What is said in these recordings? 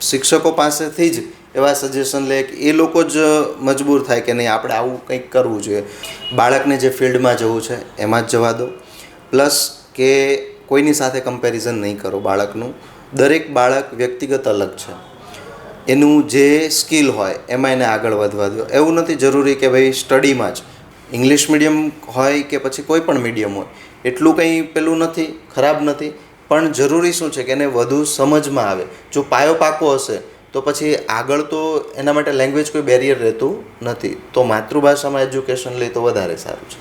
શિક્ષકો પાસેથી જ એવા સજેશન લે કે એ લોકો જ મજબૂર થાય કે નહીં આપણે આવું કંઈક કરવું જોઈએ. બાળકને જે ફિલ્ડમાં જવું છે એમાં જ જવા દો. પ્લસ કે કોઈની સાથે કમ્પેરિઝન નહીં કરો બાળકનું. દરેક બાળક વ્યક્તિગત અલગ છે. એનું જે સ્કિલ હોય એમાં એને આગળ વધવા દો. એવું નથી જરૂરી કે ભાઈ સ્ટડીમાં જ ઇંગ્લિશ મીડિયમ હોય કે પછી કોઈ પણ મીડિયમ હોય એટલું કંઈ પેલું નથી, ખરાબ નથી, પણ જરૂરી શું છે કે એને વધુ સમજમાં આવે. જો પાયો પાકો હશે તો પછી આગળ તો એના માટે લેંગ્વેજ કોઈ બેરિયર રહેતું નથી. તો માતૃભાષામાં એજ્યુકેશન લે તો વધારે સારું છે.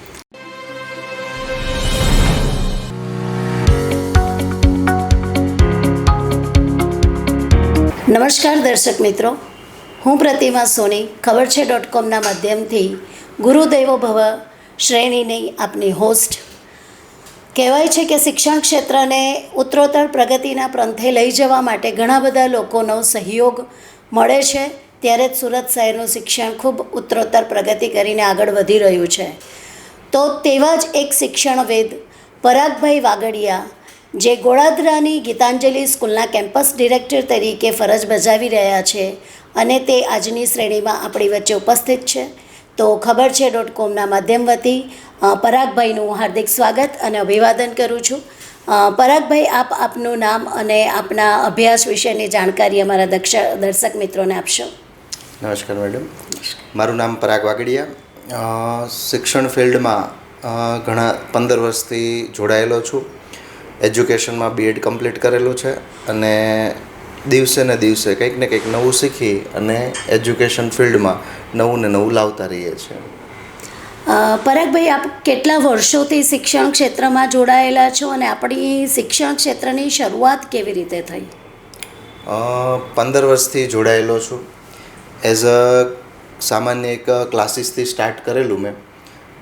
નમસ્કાર દર્શક મિત્રો, હું પ્રતિમા સોની ખબર છે .comના માધ્યમથી ગુરુદેવો ભવ શ્રેણીની આપની હોસ્ટ. કહેવાય છે કે શિક્ષણ ક્ષેત્રને ઉત્તરોત્તર પ્રગતિના પંથે લઈ જવા માટે ઘણા બધા લોકોનો સહયોગ મળે છે. ત્યારે જ સુરત શહેરનું શિક્ષણ ખૂબ ઉત્તરોત્તર પ્રગતિ કરીને આગળ વધી રહ્યું છે. તો તેવા જ એક શિક્ષણવેદ પરાગભાઈ વાગડિયા, જે ગોળાદરાની ગીતાંજલિ સ્કૂલના કેમ્પસ ડિરેક્ટર તરીકે ફરજ બજાવી રહ્યા છે અને તે આજની શ્રેણીમાં આપણી વચ્ચે ઉપસ્થિત છે. તો ખબર છે .comના માધ્યમ વતી પરાગભાઈનું હાર્દિક સ્વાગત અને અભિવાદન કરું છું. પરાગભાઈ, આપ આપનું નામ અને આપના અભ્યાસ વિશેની જાણકારી અમારા દર્શક મિત્રોને આપશો. નમસ્કાર મેડમ, મારું નામ પરાગ વાગડિયા. શિક્ષણ ફિલ્ડમાં ઘણા 15 વર્ષથી જોડાયેલો છું. એજ્યુકેશનમાં B.Ed કમ્પ્લીટ કરેલું છે અને દિવસે ને દિવસે કંઈક ને કંઈક નવું શીખી અને એજ્યુકેશન ફિલ્ડમાં નવું ને નવું લાવતા રહીએ છીએ. પરાગભાઈ, આપ કેટલા વર્ષોથી શિક્ષણ ક્ષેત્રમાં જોડાયેલા છો અને આપણી શિક્ષણ ક્ષેત્રની શરૂઆત કેવી રીતે થઈ? 15 વર્ષથી જોડાયેલો છું. એઝ અ સામાન્ય એક ક્લાસીસથી સ્ટાર્ટ કરેલું મેં.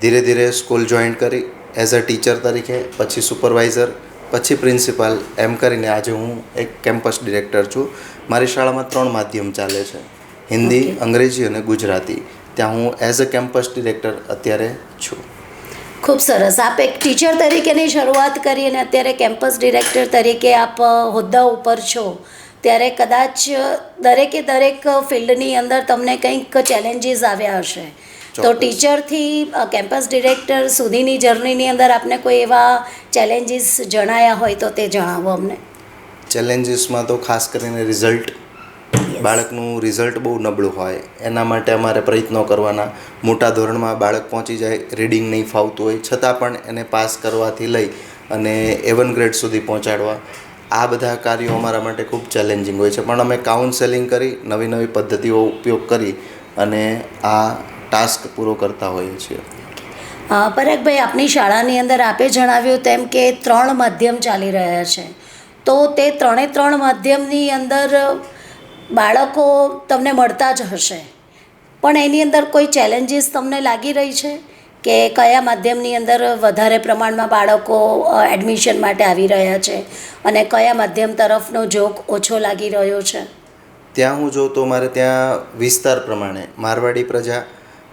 ધીરે ધીરે સ્કૂલ જોઈન કરી એઝ અ ટીચર તરીકે, પછી સુપરવાઇઝર, પછી પ્રિન્સિપાલ, એમ કરીને આજે હું એક કેમ્પસ ડિરેક્ટર છું. મારી શાળામાં 3 માધ્યમ ચાલે છે, હિન્દી, અંગ્રેજી અને ગુજરાતી. ત્યાં હું એઝ અ કેમ્પસ ડિરેક્ટર અત્યારે છું. ખૂબ સરસ. આપ એક ટીચર તરીકેની શરૂઆત કરી અને અત્યારે કેમ્પસ ડિરેક્ટર તરીકે આપ હોદ્દા ઉપર છો. ત્યારે કદાચ દરેક ફિલ્ડની અંદર તમને કંઈક ચેલેન્જીસ આવ્યા હશે. તો ટીચરથી કેમ્પસ ડિરેક્ટર સુધીની જર્નીની અંદર આપને કોઈ એવા ચેલેન્જીસ જણાયા હોય તો તે જણાવો અમને. ચેલેન્જીસમાં તો ખાસ કરીને રિઝલ્ટ, બાળકનું રિઝલ્ટ બહુ નબળું હોય એના માટે અમારે પ્રયત્નો કરવાના. મોટા ધોરણમાં બાળક પહોંચી જાય, રીડિંગ નહીં ફાવતું હોય છતાં પણ એને પાસ કરવાથી લઈ અને A1 ગ્રેડ સુધી પહોંચાડવા, આ બધા કાર્યો અમારા માટે ખૂબ ચેલેન્જિંગ હોય છે. પણ અમે કાઉન્સેલિંગ કરી, નવી નવી પદ્ધતિઓ ઉપયોગ કરી અને આ ટાસ્ક પૂરો કરતા હોઈએ છીએ. પરાગભાઈ, આપની શાળાની અંદર આપે જણાવ્યું તેમ કે 3 માધ્યમ ચાલી રહ્યા છે. તો તે 3 માધ્યમની અંદર બાળકો તમને મળતા જ હશે, પણ એની અંદર કોઈ ચેલેન્જીસ તમને લાગી રહી છે કે કયા માધ્યમની અંદર વધારે પ્રમાણમાં બાળકો એડમિશન માટે આવી રહ્યા છે અને કયા માધ્યમ તરફનો ઝોક ઓછો લાગી રહ્યો છે? ત્યાં હું જોઉં તો મારે ત્યાં વિસ્તાર પ્રમાણે મારવાડી પ્રજા,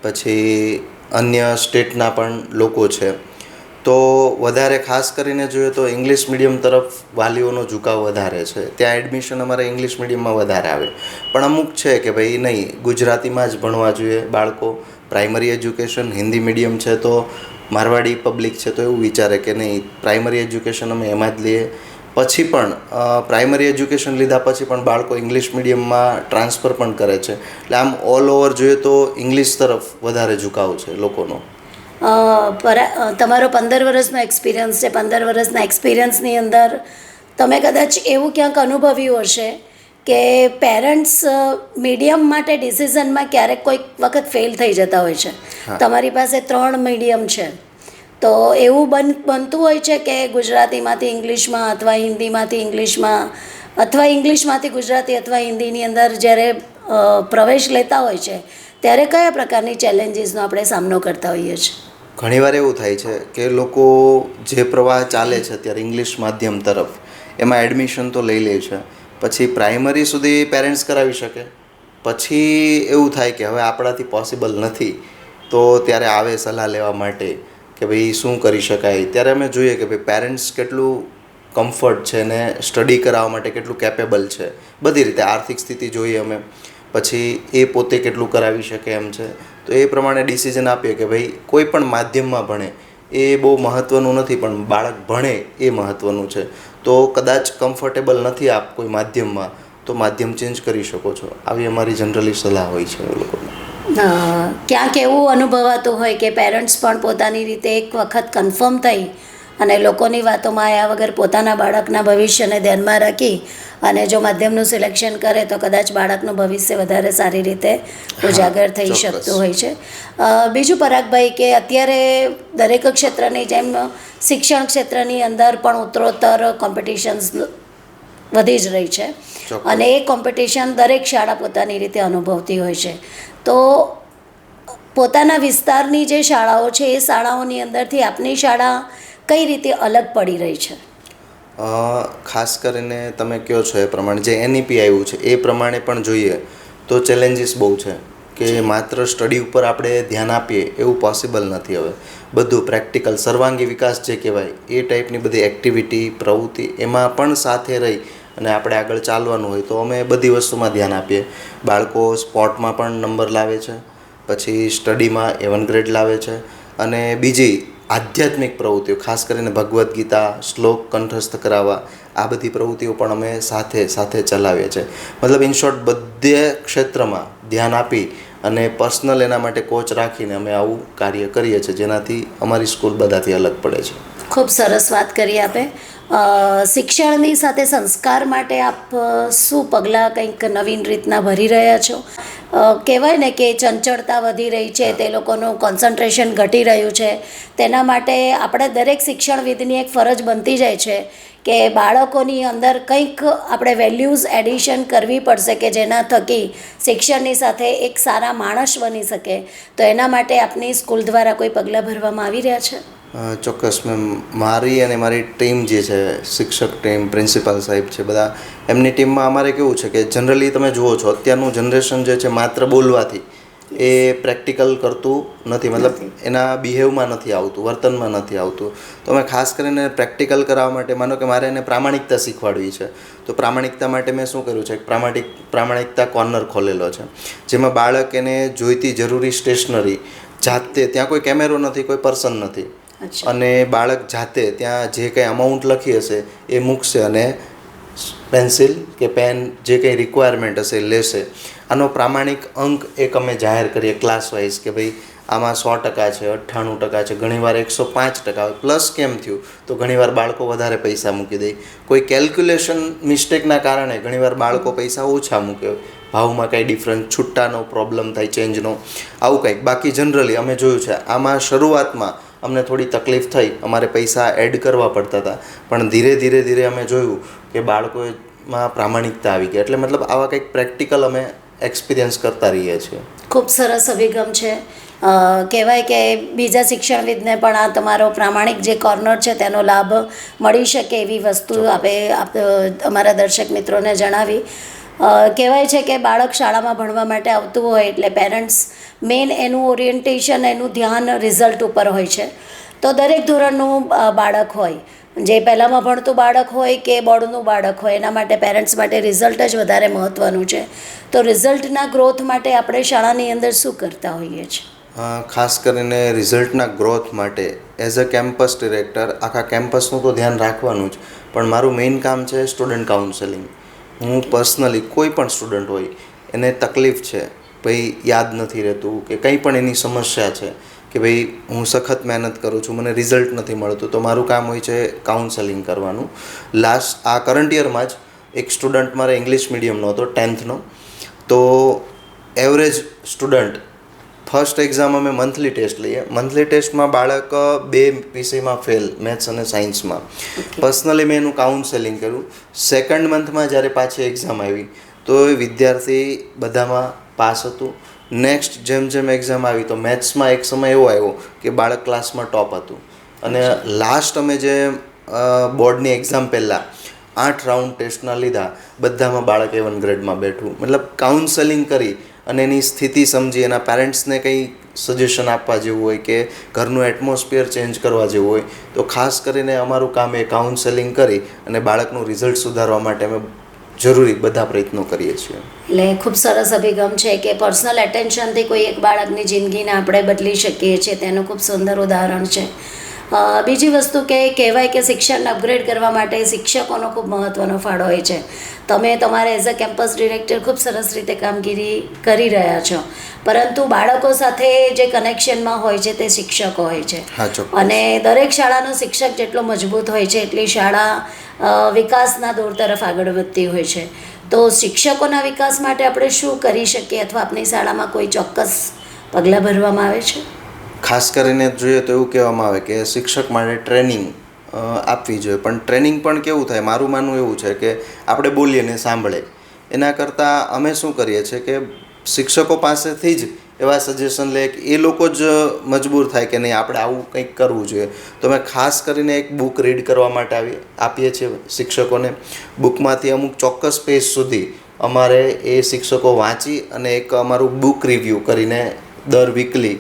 પછી અન્ય સ્ટેટના પણ લોકો છે. તો વધારે ખાસ કરીને જોઈએ તો ઇંગ્લિશ મીડિયમ તરફ વાલીઓનો ઝુકાવ વધારે છે. ત્યાં એડમિશન અમારે ઇંગ્લિશ મીડિયમમાં વધારે આવે. પણ અમુક છે કે ભાઈ નહીં, ગુજરાતીમાં જ ભણવા જોઈએ બાળકો. પ્રાઇમરી એજ્યુકેશન હિન્દી મીડિયમ છે તો મારવાડી પબ્લિક છે તો એવું વિચારે કે નહીં, પ્રાઇમરી એજ્યુકેશન અમે એમાં જ લઈએ. પછી પણ પ્રાઇમરી એજ્યુકેશન લીધા પછી પણ બાળકો ઇંગ્લિશ મીડિયમમાં ટ્રાન્સફર પણ કરે છે. એટલે આમ ઓલ ઓવર જોઈએ તો ઇંગ્લિશ તરફ વધારે ઝુકાવ છે લોકોનો. તમારો 15 વર્ષનો એક્સપિરિયન્સ છે. 15 વર્ષના એક્સપિરિયન્સની અંદર તમે કદાચ એવું ક્યાંક અનુભવ્યું હશે કે પેરેન્ટ્સ મીડિયમ માટે ડિસિઝનમાં ક્યારેક કોઈક વખત ફેલ થઈ જતા હોય છે. તમારી પાસે 3 મીડિયમ છે તો એવું બનતું હોય છે કે ગુજરાતીમાંથી ઇંગ્લિશમાં અથવા હિન્દીમાંથી ઇંગ્લિશમાં અથવા ઇંગ્લિશમાંથી ગુજરાતી અથવા હિન્દીની અંદર જ્યારે પ્રવેશ લેતા હોય છે ત્યારે કયા પ્રકારની ચેલેન્જીસનો આપણે સામનો કરતા હોઈએ છીએ? ઘણીવાર એવું થાય છે કે લોકો જે પ્રવાહ ચાલે છે અત્યારે ઇંગ્લિશ માધ્યમ તરફ, એમાં એડમિશન તો લઈ લે છે. પછી પ્રાઇમરી સુધી પેરેન્ટ્સ કરાવી શકે, પછી એવું થાય કે હવે આપણાથી પોસિબલ નથી, તો ત્યારે આવે સલાહ લેવા માટે કે ભાઈ શું કરી શકાય. ત્યારે અમે જોઈએ કે ભાઈ પેરેન્ટ્સ કેટલું કમ્ફર્ટ છે ને સ્ટડી કરાવવા માટે કેટલું કેપેબલ છે, બધી રીતે આર્થિક સ્થિતિ જોઈએ અમે, પછી એ પોતે કેટલું કરાવી શકે એમ છે. તો એ પ્રમાણે ડિસિઝન આપીએ કે ભાઈ કોઈ પણ માધ્યમમાં ભણે એ બહુ મહત્ત્વનું નથી, પણ બાળક ભણે એ મહત્ત્વનું છે. તો કદાચ કમ્ફર્ટેબલ નથી આપ કોઈ માધ્યમમાં, તો માધ્યમ ચેન્જ કરી શકો છો. આવી અમારી જનરલી સલાહ હોય છે એ લોકોને. ક્યાંક એવું અનુભવાતું હોય કે પેરેન્ટ્સ પણ પોતાની રીતે એક વખત કન્ફર્મ થઈ અને લોકોની વાતોમાં આવ્યા વગર પોતાના બાળકના ભવિષ્યને ધ્યાનમાં રાખી અને જો માધ્યમનું સિલેક્શન કરે તો કદાચ બાળકનું ભવિષ્ય વધારે સારી રીતે ઉજાગર થઈ શકતું હોય છે. બીજું પરાગભાઈ કે અત્યારે દરેક ક્ષેત્રની જેમ શિક્ષણ ક્ષેત્રની અંદર પણ ઉત્તરોત્તર કોમ્પિટિશન્સ વધી જ રહી છે અને એ કોમ્પિટિશન દરેક શાળા પોતાની રીતે અનુભવતી હોય છે. તો પોતાના વિસ્તારની જે શાળાઓ છે એ શાળાઓની અંદરથી આપની શાળા કઈ રીતે અલગ પડી રહી છે? ખાસ કરીને તમે કહો છો એ પ્રમાણે જે એનઈપી આવ્યું છે એ પ્રમાણે પણ જોઈએ તો ચેલેન્જીસ બહુ છે કે માત્ર સ્ટડી ઉપર આપણે ધ્યાન આપીએ એવું પોસિબલ નથી. હવે બધું પ્રેક્ટિકલ સર્વાંગી વિકાસ જે કહેવાય એ ટાઈપની બધી એક્ટિવિટી પ્રવૃત્તિ એમાં પણ સાથે રહી અને આપણે આગળ ચાલવાનું હોય તો અમે બધી વસ્તુમાં ધ્યાન આપીએ. બાળકો સ્પોર્ટમાં પણ નંબર લાવે છે, પછી સ્ટડીમાં A1 ગ્રેડ લાવે છે, અને બીજી આધ્યાત્મિક પ્રવૃત્તિઓ ખાસ કરીને ભગવદ્ ગીતા શ્લોક કંઠસ્થ કરાવવા, આ બધી પ્રવૃત્તિઓ પણ અમે સાથે ચલાવીએ છીએ. મતલબ ઇન શોર્ટ બધે ક્ષેત્રમાં ધ્યાન આપી અને પર્સનલ એના માટે કોચ રાખીને અમે આવું કાર્ય કરીએ છીએ, જેનાથી અમારી સ્કૂલ બધાથી અલગ પડે છે. ખૂબ સરસ વાત કરી આપે. શિક્ષણની સાથે સંસ્કાર માટે આપ શું પગલાં કંઈક નવીન રીતના ભરી રહ્યા છો? કહેવાય ને કે ચંચળતા વધી રહી છે, તે લોકોનું કોન્સન્ટ્રેશન ઘટી રહ્યું છે, તેના માટે આપણે દરેક શિક્ષણવિદની એક ફરજ બનતી જાય છે કે બાળકોની અંદર કંઈક આપણે વેલ્યુઝ એડિશન કરવી પડશે કે જેના થકી શિક્ષણની સાથે એક સારા માણસ બની શકે. તો એના માટે આપની સ્કૂલ દ્વારા કોઈ પગલાં ભરવામાં આવી રહ્યા છે? ચોક્કસ મેમ. મારી અને મારી ટીમ જે છે, શિક્ષક ટીમ, પ્રિન્સિપાલ સાહેબ છે, બધા એમની ટીમમાં અમારે કેવું છે કે જનરલી તમે જુઓ છો અત્યારનું જનરેશન જે છે માત્ર બોલવાથી એ પ્રેક્ટિકલ કરતું નથી, મતલબ એના બિહેવમાં નથી આવતું, વર્તનમાં નથી આવતું. તો અમે ખાસ કરીને પ્રેક્ટિકલ કરાવવા માટે માનો કે મારે એને પ્રામાણિકતા શીખવાડવી છે, તો પ્રામાણિકતા માટે મેં શું કર્યું છે, એક પ્રામાણિકતા કોર્નર ખોલેલો છે, જેમાં બાળક એને જોઈતી જરૂરી સ્ટેશનરી જાતે, ત્યાં કોઈ કેમેરો નથી, કોઈ પર્સન નથી, અને બાળક જાતે ત્યાં જે કંઈ અમાઉન્ટ લખી હશે એ મૂકશે અને પેન્સિલ કે પેન જે કંઈ રિક્વાયરમેન્ટ હશે એ લેશે. આનો પ્રામાણિક અંક એક અમે જાહેર કરીએ ક્લાસ વાઇઝ કે ભાઈ આમાં 100% છે, 98% છે, ઘણીવાર 105% હોય. પ્લસ કેમ થયું તો ઘણીવાર બાળકો વધારે પૈસા મૂકી દે, કોઈ કેલ્ક્યુલેશન મિસ્ટેકના કારણે ઘણીવાર બાળકો પૈસા ઓછા મૂકે, ભાવમાં કાંઈ ડિફરન્સ, છૂટાનો પ્રોબ્લેમ થાય, ચેન્જનો, આવું કંઈક. બાકી જનરલી અમે જોયું છે આમાં શરૂઆતમાં અમને થોડી તકલીફ થઈ, અમારે પૈસા એડ કરવા પડતા હતા, પણ ધીરે અમે જોયું કે બાળકોમાં પ્રામાણિકતા આવી ગઈ. એટલે મતલબ આવા કંઈક પ્રેક્ટિકલ અમે એક્સપિરિયન્સ કરતા રહીએ છીએ. ખૂબ સરસ અભિગમ છે. કહેવાય કે બીજા શિક્ષણવિદને પણ આ તમારો પ્રામાણિક જે કોર્નર છે તેનો લાભ મળી શકે એવી વસ્તુ આપ અમારા દર્શક મિત્રોને જણાવી. કહેવાય છે કે બાળક શાળામાં ભણવા માટે આવતું હોય એટલે પેરેન્ટ્સ મેઇન એનું ઓરિએન્ટેશન, એનું ધ્યાન રિઝલ્ટ ઉપર હોય છે. તો દરેક ધોરણનું બાળક હોય, જે પહેલાંમાં ભણતું બાળક હોય કે બોર્ડનું બાળક હોય, એના માટે પેરેન્ટ્સ માટે રિઝલ્ટ જ વધારે મહત્ત્વનું છે. તો રિઝલ્ટના ગ્રોથ માટે આપણે શાળાની અંદર શું કરતા હોઈએ છીએ? ખાસ કરીને રિઝલ્ટના ગ્રોથ માટે એઝ અ કેમ્પસ ડિરેક્ટર આખા કેમ્પસનું તો ધ્યાન રાખવાનું જ, પણ મારું મેઇન કામ છે સ્ટુડન્ટ કાઉન્સેલિંગ. હું પર્સનલી કોઈ પણ સ્ટુડન્ટ હોય એને તકલીફ છે, ભાઈ યાદ નથી રહેતું કે કંઈ પણ એની સમસ્યા છે કે ભાઈ હું સખત મહેનત કરું છું, મને રિઝલ્ટ નથી મળતું, તો મારું કામ હોય છે કાઉન્સેલિંગ કરવાનું. આ કરંટ યરમાં જ એક સ્ટુડન્ટ મારે ઇંગ્લિશ મીડિયમનો હતો, 10th નો. તો એવરેજ સ્ટુડન્ટ ફર્સ્ટ એક્ઝામ અમે મંથલી ટેસ્ટ લઈએ, મંથલી ટેસ્ટમાં બાળક 2 વિષયમાં ફેલ, મેથ્સ અને સાયન્સમાં. પર્સનલી મેં એનું કાઉન્સેલિંગ કર્યું. સેકન્ડ મંથમાં જ્યારે પાછી એક્ઝામ આવી તો એ વિદ્યાર્થી બધામાં પાસ હતું. નેક્સ્ટ જેમ એક્ઝામ આવી તો મેથ્સમાં એક સમય એવો આવ્યો કે બાળક ક્લાસમાં ટોપ હતું, અને લાસ્ટ અમે જે બોર્ડની એક્ઝામ પહેલાં 8 રાઉન્ડ ટેસ્ટના લીધા, બધામાં બાળક A1 ગ્રેડમાં બેઠું. મતલબ કાઉન્સેલિંગ કરી અને એની સ્થિતિ સમજી, એના પેરેન્ટ્સને કંઈ સજેશન આપવા જેવું હોય કે ઘરનું એટમોસ્ફિયર ચેન્જ કરવા જેવું હોય તો ખાસ કરીને અમારું કામ એ કાઉન્સેલિંગ કરી અને બાળકનું રિઝલ્ટ સુધારવા માટે અમે જરૂરી બધા પ્રયત્નો કરીએ છીએ. એટલે ખૂબ સરસ અભિગમ છે કે પર્સનલ એટેન્શનથી કોઈ એક બાળકની જિંદગીને આપણે બદલી શકીએ છીએ, તેનું ખૂબ સુંદર ઉદાહરણ છે. બીજી વસ્તુ કે કહેવાય કે શિક્ષણને અપગ્રેડ કરવા માટે શિક્ષકોનો ખૂબ મહત્ત્વનો ફાળો હોય છે. તમે તમારે એઝ અ કેમ્પસ ડિરેક્ટર ખૂબ સરસ રીતે કામગીરી કરી રહ્યા છો, પરંતુ બાળકો સાથે જે કનેક્શનમાં હોય છે તે શિક્ષકો હોય છે. હા, ચોક્કસ. અને દરેક શાળાનો શિક્ષક જેટલો મજબૂત હોય છે એટલી શાળા વિકાસના દોર તરફ આગળ વધતી હોય છે. તો શિક્ષકોના વિકાસ માટે આપણે શું કરી શકીએ, અથવા આપણી શાળામાં કોઈ ચોક્કસ પગલાં ભરવામાં આવે છે? ખાસ કરીને જોઈએ તો એવું કહેવામાં આવે કે શિક્ષક માટે ટ્રેનિંગ આપવી જોઈએ, પણ ટ્રેનિંગ પણ કેવું થાય, મારું માનવું એવું છે કે આપણે બોલીએ ને સાંભળે એના કરતાં અમે શું કરીએ છીએ કે શિક્ષકો પાસેથી જ એવા સજેશન લે કે એ લોકો જ મજબૂર થાય કે નહીં આપણે આવું કંઈક કરવું જોઈએ. તો અમે ખાસ કરીને એક બુક રીડ કરવા માટે આપીએ છીએ શિક્ષકોને. બુકમાંથી અમુક ચોક્કસ પેજ સુધી અમારે એ શિક્ષકો વાંચી અને એક અમારું બુક રિવ્યૂ કરીને દર વીકલી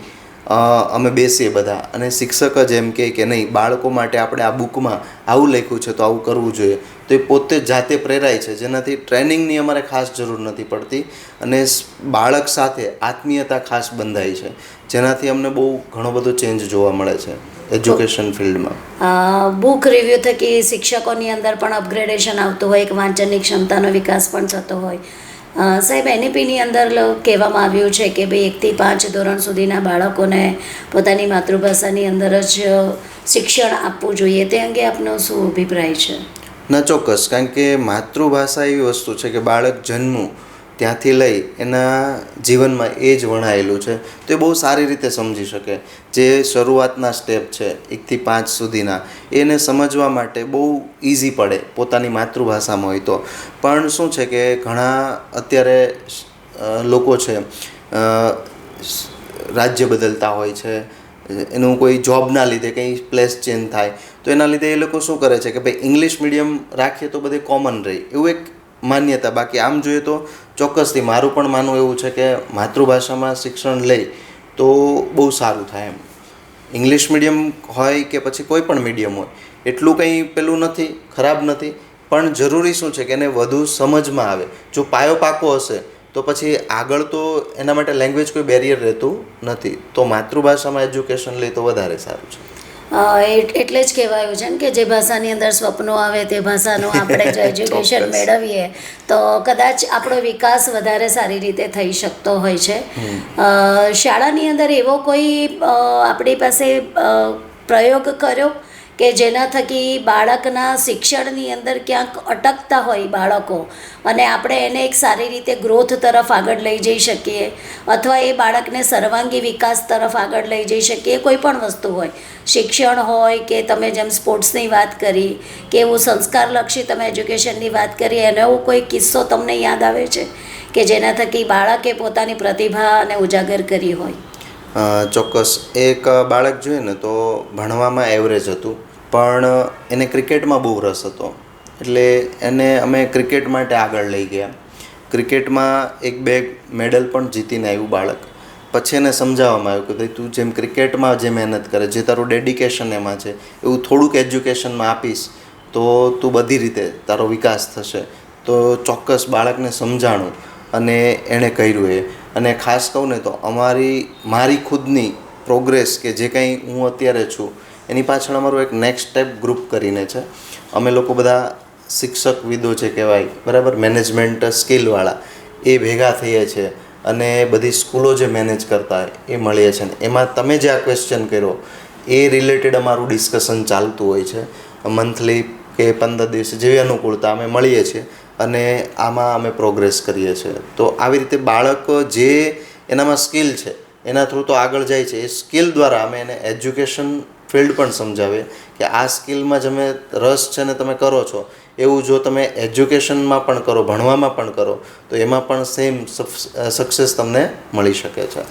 અમે બેસીએ બધા, અને શિક્ષક જ એમ કહે કે નહીં બાળકો માટે આપણે આ બુકમાં આવું લખ્યું છે તો આવું કરવું જોઈએ. તો એ પોતે જાતે પ્રેરાય છે, જેનાથી ટ્રેનિંગની અમારે ખાસ જરૂર નથી પડતી અને બાળક સાથે આત્મીયતા ખાસ બંધાય છે, જેનાથી અમને બહુ ઘણો બધો ચેન્જ જોવા મળે છે એજ્યુકેશન ફિલ્ડમાં. બુક રિવ્યૂ થકી શિક્ષકોની અંદર પણ અપગ્રેડેશન આવતું હોય, એક વાંચનની ક્ષમતાનો વિકાસ પણ થતો હોય. સાહેબ, એનઈપીની અંદર કહેવામાં આવ્યું છે કે ભાઈ 1 થી 5 ધોરણ સુધીના બાળકોને પોતાની માતૃભાષાની અંદર જ શિક્ષણ આપવું જોઈએ, તે અંગે આપનો શું અભિપ્રાય છે? ના, ચોક્કસ. કારણ કે માતૃભાષા એવી વસ્તુ છે કે બાળક જન્મ ત્યાંથી લઈ એના જીવનમાં એ જ વણાયેલું છે, તો એ બહુ સારી રીતે સમજી શકે. જે શરૂઆતના સ્ટેપ છે 1 થી 5 સુધીના, એને સમજવા માટે બહુ ઇઝી પડે પોતાની માતૃભાષામાં હોય તો. પણ શું છે કે ઘણા અત્યારે લોકો છે રાજ્ય બદલતા હોય છે, એનું કોઈ જોબના લીધે કંઈ પ્લેસ ચેન્જ થાય તો એના લીધે એ લોકો શું કરે છે કે ભાઈ ઇંગ્લિશ મીડિયમ રાખીએ તો બધે કોમન રહે, એવું એક માન્યતા. બાકી આમ જોઈએ તો ચોક્કસથી મારું પણ માનવું એવું છે કે માતૃભાષામાં શિક્ષણ લે તો બહુ સારું થાય એમ. ઇંગ્લિશ મીડિયમ હોય કે પછી કોઈ પણ મીડિયમ હોય એટલું કંઈ પેલું નથી, ખરાબ નથી, પણ જરૂરી શું છે કે એને વધુ સમજમાં આવે. જો પાયો પાકો હશે તો પછી આગળ તો એના માટે લેંગ્વેજ કોઈ બેરિયર રહેતું નથી. તો માતૃભાષામાં એજ્યુકેશન લે તો વધારે સારું છે. એટલે જ કહેવાયું છે ને કે જે ભાષાની અંદર સ્વપ્નો આવે તે ભાષાનું આપણે જો એજ્યુકેશન મેળવીએ તો કદાચ આપણો વિકાસ વધારે સારી રીતે થઈ શકતો હોય છે. શાળાની અંદર એવો કોઈ આપણી પાસે પ્રયોગ કર્યો કે જેના થકી બાળકના શિક્ષણની અંદર ક્યાંક અટકતા હોય બાળકો, અને આપણે એને એક સારી રીતે ગ્રોથ તરફ આગળ લઈ જઈ શકીએ, અથવા એ બાળકને સર્વાંગી વિકાસ તરફ આગળ લઈ જઈ શકીએ, કોઈ પણ વસ્તુ હોય, શિક્ષણ હોય કે તમે જેમ સ્પોર્ટ્સની વાત કરી કે એવું સંસ્કારલક્ષી તમે એજ્યુકેશનની વાત કરી, એનો કોઈ કિસ્સો તમને યાદ આવે છે કે જેના થકી બાળકે પોતાની પ્રતિભાને ઉજાગર કરી હોય? ચોક્કસ. એક બાળક જોઈએ ને તો ભણવામાં એવરેજ હતું, પણ એને ક્રિકેટમાં બહુ રસ હતો, એટલે એને અમે ક્રિકેટ માટે આગળ લઈ ગયા. ક્રિકેટમાં 1-2 મેડલ પણ જીતીને આવ્યું બાળક. પછી એને સમજાવવામાં આવ્યું કે ભાઈ તું જેમ ક્રિકેટમાં જે મહેનત કરે, જે તારું ડેડિકેશન એમાં છે, એવું થોડુંક એજ્યુકેશનમાં આપીશ તો તું બધી રીતે તારો વિકાસ થશે. તો ચોક્કસ બાળકને સમજાણું અને એણે કર્યું એ. અને ખાસ કહું ને તો મારી ખુદની પ્રોગ્રેસ કે જે કંઈ હું અત્યારે છું એની પાછળ અમારું એક નેક્સ્ટ સ્ટેપ ગ્રુપ કરીને છે. અમે લોકો બધા શિક્ષક વિદો જે કહેવાય, બરાબર, મેનેજમેન્ટ સ્કિલવાળા, એ ભેગા થઈએ છીએ અને બધી સ્કૂલો જે મેનેજ કરતા હોય એ મળીએ છીએ. એમાં તમે જે આ ક્વેશ્ચન કર્યો એ રિલેટેડ અમારું ડિસ્કશન ચાલતું હોય છે. મંથલી કે 15 દિવસે જેવી અનુકૂળતા અમે મળીએ છીએ અને આમાં અમે પ્રોગ્રેસ કરીએ છીએ. તો આવી રીતે બાળક જે એનામાં સ્કિલ છે એના થ્રુ તો આગળ જાય છે. એ સ્કિલ દ્વારા અમે એને એજ્યુકેશન ફિલ્ડ પણ સમજાવીએ કે આ સ્કિલમાં જ અમે રસ છે ને તમે કરો છો, એવું જો તમે એજ્યુકેશનમાં પણ કરો, ભણવામાં પણ કરો તો એમાં પણ સેમ સક્સેસ તમને મળી શકે છે.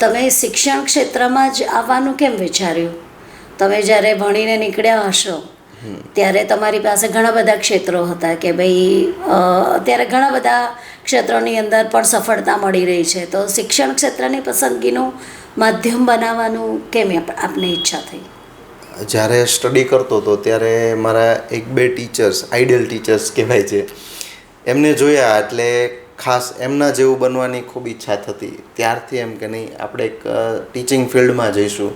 તમે શિક્ષણ ક્ષેત્રમાં જ આવવાનું કેમ વિચાર્યું? તમે જ્યારે ભણીને નીકળ્યા હશો ત્યારે તમારી પાસે ઘણા બધા ક્ષેત્રો હતા કે ભાઈ અત્યારે ઘણા બધા ક્ષેત્રોની અંદર પણ સફળતા મળી રહી છે, તો શિક્ષણ ક્ષેત્રની પસંદગીનું માધ્યમ બનાવવાનું કેમ આપને ઈચ્છા થઈ? જ્યારે સ્ટડી કરતો હતો ત્યારે મારા એક બે ટીચર્સ, આઈડિયલ ટીચર્સ કહેવાય છે, એમને જોયા એટલે ખાસ એમના જેવું બનવાની ખૂબ ઈચ્છા થતી. ત્યારથી એમ કે નહીં, આપણે એક ટીચિંગ ફિલ્ડમાં જઈશું.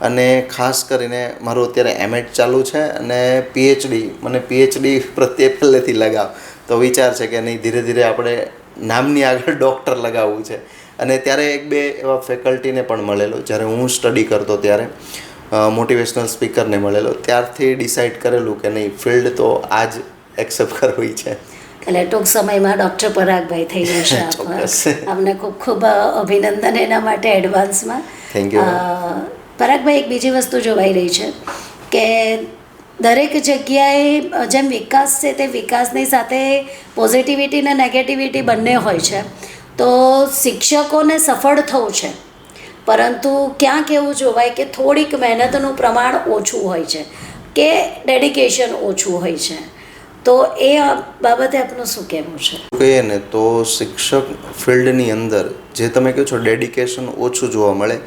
અને ખાસ કરીને મારું અત્યારે એમએડ ચાલુ છે અને પીએચડી, મને પીએચડી પ્રત્યે પહેલેથી લગાવ. તો વિચાર છે કે નહીં, ધીરે ધીરે આપણે નામની આગળ ડૉક્ટર લગાવવું છે. અને ત્યારે એક બે એવા ફેકલ્ટીને પણ મળેલો, જ્યારે હું સ્ટડી કરતો ત્યારે મોટિવેશનલ સ્પીકરને મળેલો. ત્યારથી ડિસાઈડ કરેલું કે નહીં, ફિલ્ડ તો આ જ એક્સેપ્ટ કરવી છે. એટલે ટૂંક સમયમાં ડૉક્ટર પરાગભાઈ થઈ જશે. આપને ખૂબ ખૂબ અભિનંદન એના માટે એડવાન્સમાં. Thank you. પરાગભાઈ, એક બીજી વસ્તુ જોવાઈ રહી છે કે દરેક જગ્યાએ જેમ વિકાસ છે તે વિકાસની સાથે પોઝિટિવિટી અને નેગેટિવિટી બંને હોય છે. તો શિક્ષકોને સફળ થવું છે, પરંતુ ક્યાંક એવું જોવાય કે થોડીક મહેનતનું પ્રમાણ ઓછું હોય છે કે ડેડિકેશન ઓછું હોય છે. તો એ બાબતે આપનું શું કહેવું છે? કહીએ ને તો શિક્ષક ફિલ્ડની અંદર જે તમે કહો છો ડેડિકેશન ઓછું જોવા મળે.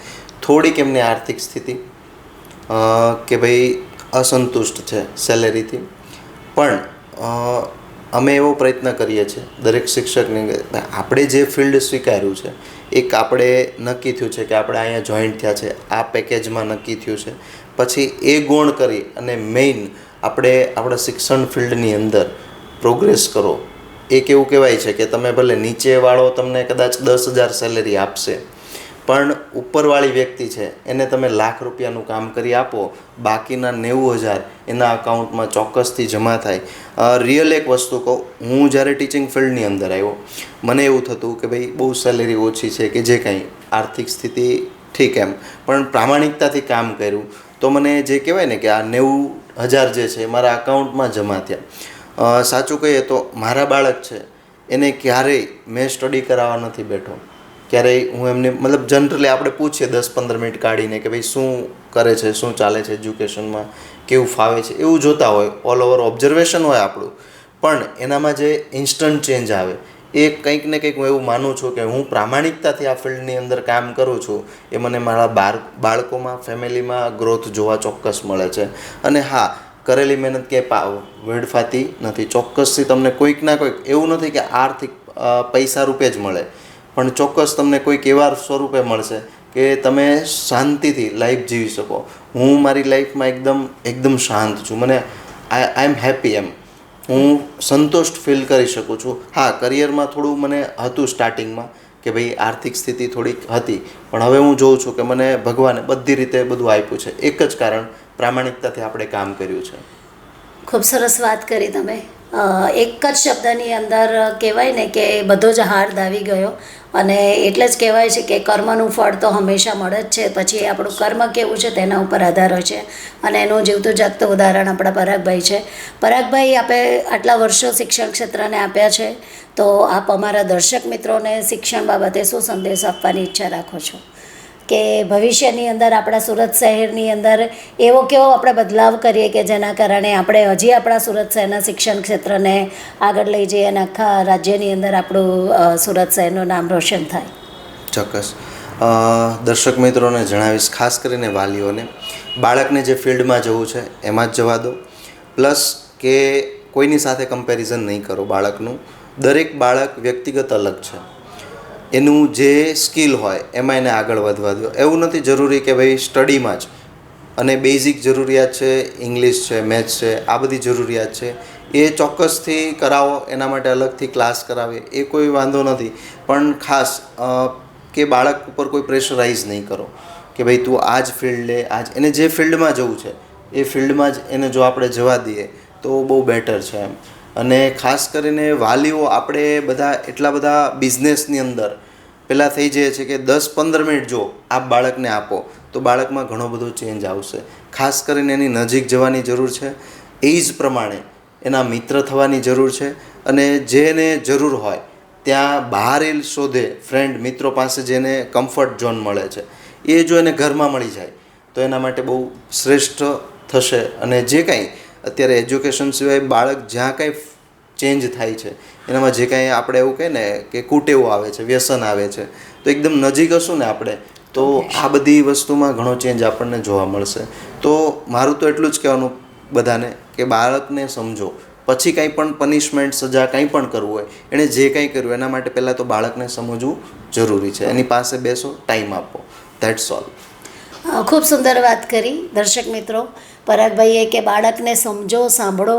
થોડીક એમની આર્થિક સ્થિતિ કે ભાઈ અસંતુષ્ટ છે સેલેરીથી, પણ અમે એવો પ્રયત્ન કરીએ છીએ દરેક શિક્ષકને, આપણે જે ફિલ્ડ સ્વીકાર્યું છે, એક આપણે નક્કી થયું છે કે આપણે અહીંયા જોઈન્ટ થયા છે, આ પેકેજમાં નક્કી થયું છે, પછી એ ગુણ કરી અને મેઇન આપણે આપણા શિક્ષણ ફિલ્ડની અંદર પ્રોગ્રેસ કરો. એક એવું કહેવાય છે કે તમે ભલે નીચેવાળો તમને કદાચ 10,000 સેલેરી આપશે, પણ ઉપરવાળી વ્યક્તિ છે એને તમે ₹1,00,000 કામ કરી આપો, બાકીના 90,000 એના અકાઉન્ટમાં ચોક્કસથી જમા થાય. રિયલ એક વસ્તુ કહું, હું જ્યારે ટીચિંગ ફિલ્ડની અંદર આવ્યો, મને એવું થતું કે ભાઈ બહુ સેલેરી ઓછી છે કે જે કાંઈ આર્થિક સ્થિતિ ઠીક એમ, પણ પ્રામાણિકતાથી કામ કર્યું તો મને જે કહેવાય ને કે આ 90,000 જે છે મારા અકાઉન્ટમાં જમા થયા. સાચું કહીએ તો મારા બાળક છે એને ક્યારેય મેં સ્ટડી કરાવવા નથી બેઠો. ક્યારેય હું એમને મતલબ જનરલી આપણે પૂછીએ 10-15 મિનિટ કાઢીને કે ભાઈ શું કરે છે, શું ચાલે છે એજ્યુકેશનમાં, કેવું ફાવે છે, એવું જોતા હોય, ઓલ ઓવર ઓબ્ઝર્વેશન હોય આપણું. પણ એનામાં જે ઇન્સ્ટન્ટ ચેન્જ આવે એ કંઈક ને કંઈક હું એવું માનું છું કે હું પ્રામાણિકતાથી આ ફિલ્ડની અંદર કામ કરું છું, એ મને મારા બાળકોમાં, ફેમિલીમાં ગ્રોથ જોવા ચોક્કસ મળે છે. અને હા, કરેલી મહેનત ક્યાંય વેડફાતી નથી. ચોક્કસથી તમને કોઈક ના કોઈક, એવું નથી કે આર્થિક પૈસા રૂપે જ મળે, પણ ચોક્કસ તમને કોઈક એવા સ્વરૂપે મળશે કે તમે શાંતિથી લાઈફ જીવી શકો. હું મારી લાઈફમાં એકદમ શાંત છું. મને આઈ એમ હેપી, એમ હું સંતોષ ફીલ કરી શકું છું. હા, કરિયરમાં થોડું મને હતું સ્ટાર્ટિંગમાં કે ભાઈ આર્થિક સ્થિતિ થોડીક હતી, પણ હવે હું જોઉં છું કે મને ભગવાને બધી રીતે બધું આપ્યું છે. એક જ કારણ, પ્રામાણિકતાથી આપણે કામ કર્યું છે. ખૂબ સરસ વાત કરી તમે. એક જ શબ્દની અંદર કહેવાય ને કે બધો જ હાર દાવી ગયો, અને એટલે જ કહેવાય છે કે કર્મનું ફળ તો હંમેશા મળે જ છે. પછી આપણું કર્મ કેવું છે તેના ઉપર આધાર હોય છે, અને એનું જીવતું જાગતું ઉદાહરણ આપણા પરાગભાઈ છે. પરાગભાઈ, આપે આટલા વર્ષો શિક્ષણ ક્ષેત્રને આપ્યા છે, તો આપ અમારા દર્શક મિત્રોને શિક્ષણ બાબતે શું સંદેશ આપવાની ઈચ્છા રાખો છો કે ભવિષ્યની અંદર આપણા સુરત શહેરની અંદર એવો કેવો આપણે બદલાવ કરીએ કે જેના કારણે આપણે હજી આપણા સુરત શહેરના શિક્ષણ ક્ષેત્રને આગળ લઈ જઈએ અને આખા રાજ્યની અંદર આપણું સુરત શહેરનું નામ રોશન થાય? ચોક્કસ. દર્શક મિત્રોને જણાવીશ, ખાસ કરીને વાલીઓને, બાળકને જે ફિલ્ડમાં જવું છે એમાં જ જવા દો. પ્લસ કે કોઈની સાથે કમ્પેરિઝન નહીં કરો બાળકનું. દરેક બાળક વ્યક્તિગત અલગ છે. એનું જે સ્કિલ હોય એમાં એને આગળ વધવા દો. એવું નથી જરૂરી કે ભાઈ સ્ટડીમાં જ, અને બેઝિક જરૂરિયાત છે, ઇંગ્લિશ છે, મેથ્સ છે, આ બધી જરૂરિયાત છે, એ ચોક્કસથી કરાવો. એના માટે અલગથી ક્લાસ કરાવે એ કોઈ વાંધો નથી, પણ ખાસ કે બાળક ઉપર કોઈ પ્રેશરાઇઝ નહીં કરો કે ભાઈ તું આ જ ફિલ્ડ લે, એને જે ફિલ્ડમાં જવું છે એ ફિલ્ડમાં જ એને જો આપણે જવા દઈએ તો બહુ બેટર છે એમ. અને ખાસ કરીને વાલીઓ આપણે બધા એટલા બધા બિઝનેસની અંદર પહેલાં થઈ જાય છે કે 10-15 મિનિટ જો આપ બાળકને આપો તો બાળકમાં ઘણો બધો ચેન્જ આવશે. ખાસ કરીને એની નજીક જવાની જરૂર છે, એજ પ્રમાણે એના મિત્ર થવાની જરૂર છે, અને જેને જરૂર હોય ત્યાં બહાર એ શોધે ફ્રેન્ડ, મિત્રો પાસે જેને કમ્ફર્ટ ઝોન મળે છે એ જો એને ઘરમાં મળી જાય તો એના માટે બહુ શ્રેષ્ઠ થશે. અને જે કાંઈ અત્યારે એજ્યુકેશન સિવાય બાળક જ્યાં કાંઈ ચેન્જ થાય છે એનામાં જે કાંઈ આપણે એવું કહીએ ને કે કુટેવો આવે છે, વ્યસન આવે છે, તો એકદમ નજીક હશું ને આપણે તો આ બધી વસ્તુમાં ઘણો ચેન્જ આપણને જોવા મળશે. તો મારું તો એટલું જ કહેવાનું બધાને કે બાળકને સમજો, પછી કંઈ પણ પનિશમેન્ટ, સજા કંઈ પણ કરવું હોય, એણે જે કંઈ કર્યું એના માટે પહેલાં તો બાળકને સમજવું જરૂરી છે. એની પાસે બેસો, ટાઈમ આપો, ધેટ્સ ઓલ. ખૂબ સુંદર વાત કરી દર્શક મિત્રો. પરાગભાઈએ કે બાળકને સમજો, સાંભળો,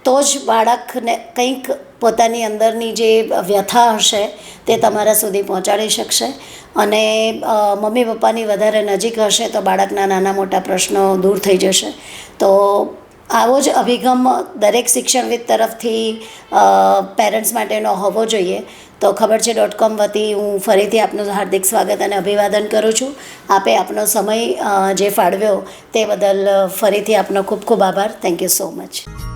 તો જ બાળકને કંઈક પોતાની અંદરની જે વ્યથા હશે તે તમારા સુધી પહોંચાડી શકશે. અને મમ્મી પપ્પાની વધારે નજીક હશે તો બાળકના નાના મોટા પ્રશ્નો દૂર થઈ જશે. તો આવો જ અભિગમ દરેક શિક્ષણવિદ તરફથી પેરેન્ટ્સ માટેનો હોવો જોઈએ. તો ખબર છે .com વતી હું ફરીથી આપનું હાર્દિક સ્વાગત અને અભિવાદન કરું છું. આપે આપનો સમય જે ફાળવ્યો તે બદલ ફરીથી આપનો ખૂબ ખૂબ આભાર. Thank you so much.